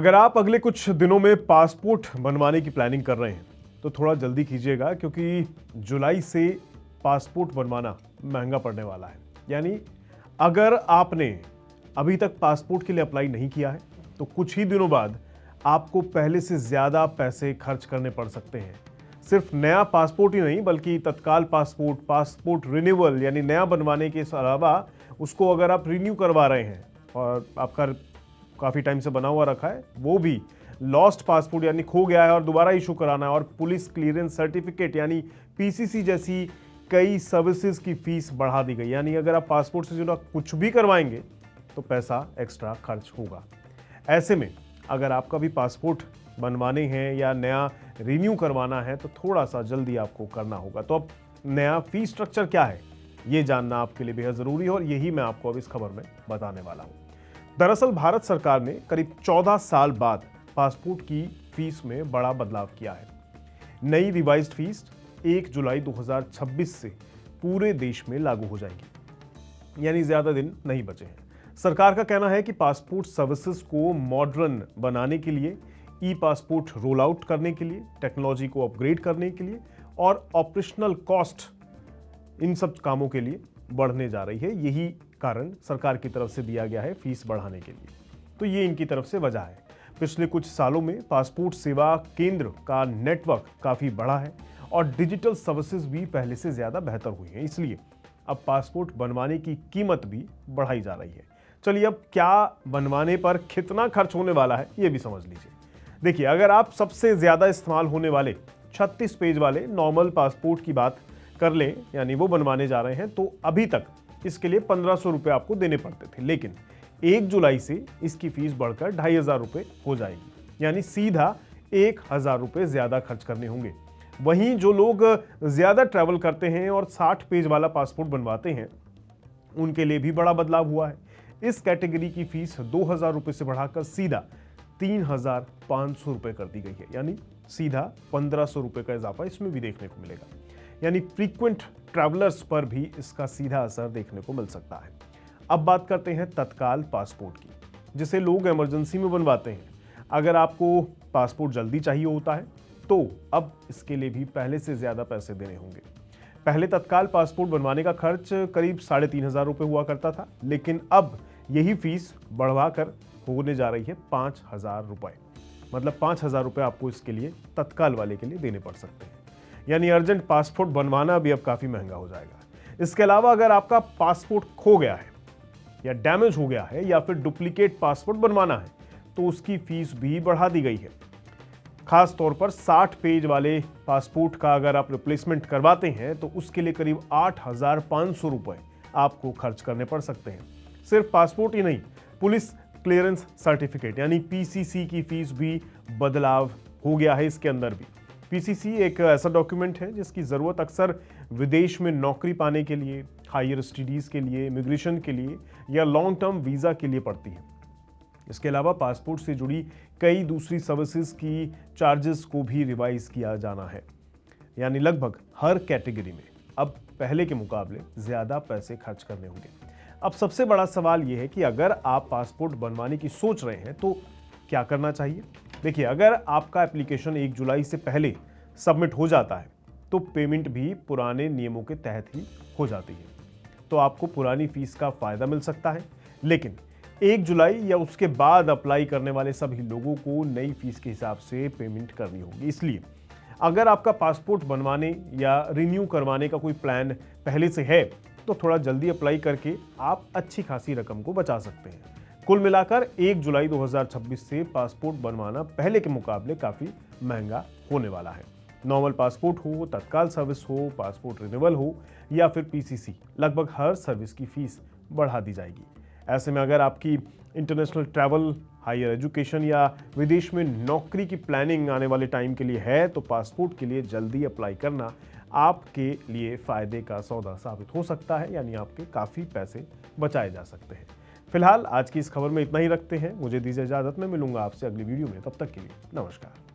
अगर आप अगले कुछ दिनों में पासपोर्ट बनवाने की प्लानिंग कर रहे हैं तो थोड़ा जल्दी कीजिएगा, क्योंकि जुलाई से पासपोर्ट बनवाना महंगा पड़ने वाला है। यानी अगर आपने अभी तक पासपोर्ट के लिए अप्लाई नहीं किया है तो कुछ ही दिनों बाद आपको पहले से ज़्यादा पैसे खर्च करने पड़ सकते हैं। सिर्फ नया पासपोर्ट ही नहीं बल्कि तत्काल पासपोर्ट, पासपोर्ट रिन्यूअल यानी नया बनवाने के अलावा उसको अगर आप रिन्यू करवा रहे हैं और आपका काफ़ी टाइम से बना हुआ रखा है, वो भी लॉस्ट पासपोर्ट यानी खो गया है और दोबारा इशू कराना है, और पुलिस क्लियरेंस सर्टिफिकेट यानी पीसीसी जैसी कई सर्विसेज की फीस बढ़ा दी गई। यानी अगर आप पासपोर्ट से जुड़ा कुछ भी करवाएंगे तो पैसा एक्स्ट्रा खर्च होगा। ऐसे में अगर आपका भी पासपोर्ट बनवाने हैं या नया रिन्यू करवाना है तो थोड़ा सा जल्दी आपको करना होगा। तो अब नया फी स्ट्रक्चर क्या है ये जानना आपके लिए बेहद ज़रूरी है और यही मैं आपको अब इस खबर में बताने वाला हूँ। दरअसल भारत सरकार ने करीब 14 साल बाद पासपोर्ट की फीस में बड़ा बदलाव किया है। नई रिवाइज्ड फीस 1 जुलाई 2026 से पूरे देश में लागू हो जाएगी, यानी ज्यादा दिन नहीं बचे हैं। सरकार का कहना है कि पासपोर्ट सर्विसेज को मॉडर्न बनाने के लिए, ई पासपोर्ट रोल आउट करने के लिए, टेक्नोलॉजी को अपग्रेड करने के लिए और ऑपरेशनल कॉस्ट इन सब कामों के लिए बढ़ने जा रही है। यही कारण सरकार की तरफ से दिया गया है फीस बढ़ाने के लिए। तो ये इनकी तरफ से वजह है। पिछले कुछ सालों में पासपोर्ट सेवा केंद्र का नेटवर्क काफ़ी बढ़ा है और डिजिटल सर्विसेज भी पहले से ज़्यादा बेहतर हुई हैं, इसलिए अब पासपोर्ट बनवाने की कीमत भी बढ़ाई जा रही है। चलिए अब क्या बनवाने पर कितना खर्च होने वाला है ये भी समझ लीजिए। देखिए, अगर आप सबसे ज़्यादा इस्तेमाल होने वाले 36 पेज वाले नॉर्मल पासपोर्ट की बात कर लें, यानी वो बनवाने जा रहे हैं, तो अभी तक इसके लिए 1500 रुपये आपको देने पड़ते थे, लेकिन 1 जुलाई से इसकी फीस बढ़कर 2500 रुपये हो जाएगी, यानी सीधा 1000 रुपये ज़्यादा खर्च करने होंगे। वहीं जो लोग ज़्यादा ट्रैवल करते हैं और 60 पेज वाला पासपोर्ट बनवाते हैं उनके लिए भी बड़ा बदलाव हुआ है। इस कैटेगरी की फीस 2000 रुपये से बढ़ाकर सीधा 3500 रुपये कर दी गई है, यानी सीधा 1500 रुपये का इजाफा इसमें भी देखने को मिलेगा। यानी फ्रीक्वेंट ट्रैवलर्स पर भी इसका सीधा असर देखने को मिल सकता है। अब बात करते हैं तत्काल पासपोर्ट की, जिसे लोग इमरजेंसी में बनवाते हैं। अगर आपको पासपोर्ट जल्दी चाहिए होता है तो अब इसके लिए भी पहले से ज़्यादा पैसे देने होंगे। पहले तत्काल पासपोर्ट बनवाने का खर्च करीब 3500 रुपये हुआ करता था, लेकिन अब यही फीस बढ़वाकर होने जा रही है 5000 रुपये। मतलब 5000 रुपये आपको इसके लिए तत्काल वाले के लिए देने पड़ सकते हैं। यानी अर्जेंट पासपोर्ट बनवाना भी अब काफ़ी महंगा हो जाएगा। इसके अलावा अगर आपका पासपोर्ट खो गया है या डैमेज हो गया है या फिर डुप्लीकेट पासपोर्ट बनवाना है तो उसकी फीस भी बढ़ा दी गई है। खास तौर पर 60 पेज वाले पासपोर्ट का अगर आप रिप्लेसमेंट करवाते हैं तो उसके लिए करीब 8500 रुपये आपको खर्च करने पड़ सकते हैं। सिर्फ पासपोर्ट ही नहीं, पुलिस क्लियरेंस सर्टिफिकेट यानी पीसीसी की फीस भी बदलाव हो गया है इसके अंदर भी। पीसीसी एक ऐसा डॉक्यूमेंट है जिसकी ज़रूरत अक्सर विदेश में नौकरी पाने के लिए, हायर स्टडीज़ के लिए, इमिग्रेशन के लिए या लॉन्ग टर्म वीज़ा के लिए पड़ती है। इसके अलावा पासपोर्ट से जुड़ी कई दूसरी सर्विसेज की चार्जेस को भी रिवाइज किया जाना है। यानी लगभग हर कैटेगरी में अब पहले के मुकाबले ज़्यादा पैसे खर्च करने होंगे। अब सबसे बड़ा सवाल यह है कि अगर आप पासपोर्ट बनवाने की सोच रहे हैं तो क्या करना चाहिए। देखिए, अगर आपका एप्लीकेशन 1 जुलाई से पहले सबमिट हो जाता है तो पेमेंट भी पुराने नियमों के तहत ही हो जाती है, तो आपको पुरानी फीस का फ़ायदा मिल सकता है। लेकिन 1 जुलाई या उसके बाद अप्लाई करने वाले सभी लोगों को नई फीस के हिसाब से पेमेंट करनी होगी। इसलिए अगर आपका पासपोर्ट बनवाने या रिन्यू करवाने का कोई प्लान पहले से है तो थोड़ा जल्दी अप्लाई करके आप अच्छी खासी रकम को बचा सकते हैं। कुल मिलाकर 1 जुलाई 2026 से पासपोर्ट बनवाना पहले के मुकाबले काफ़ी महंगा होने वाला है। नॉर्मल पासपोर्ट हो, तत्काल सर्विस हो, पासपोर्ट रिन्यूअल हो या फिर पीसीसी, लगभग हर सर्विस की फीस बढ़ा दी जाएगी। ऐसे में अगर आपकी इंटरनेशनल ट्रैवल, हायर एजुकेशन या विदेश में नौकरी की प्लानिंग आने वाले टाइम के लिए है तो पासपोर्ट के लिए जल्दी अप्लाई करना आपके लिए फ़ायदे का सौदा साबित हो सकता है, यानी आपके काफ़ी पैसे बचाए जा सकते हैं। फिलहाल आज की इस खबर में इतना ही रखते हैं। मुझे दीजिए इजाज़त, में मिलूंगा आपसे अगली वीडियो में। तब तक के लिए नमस्कार।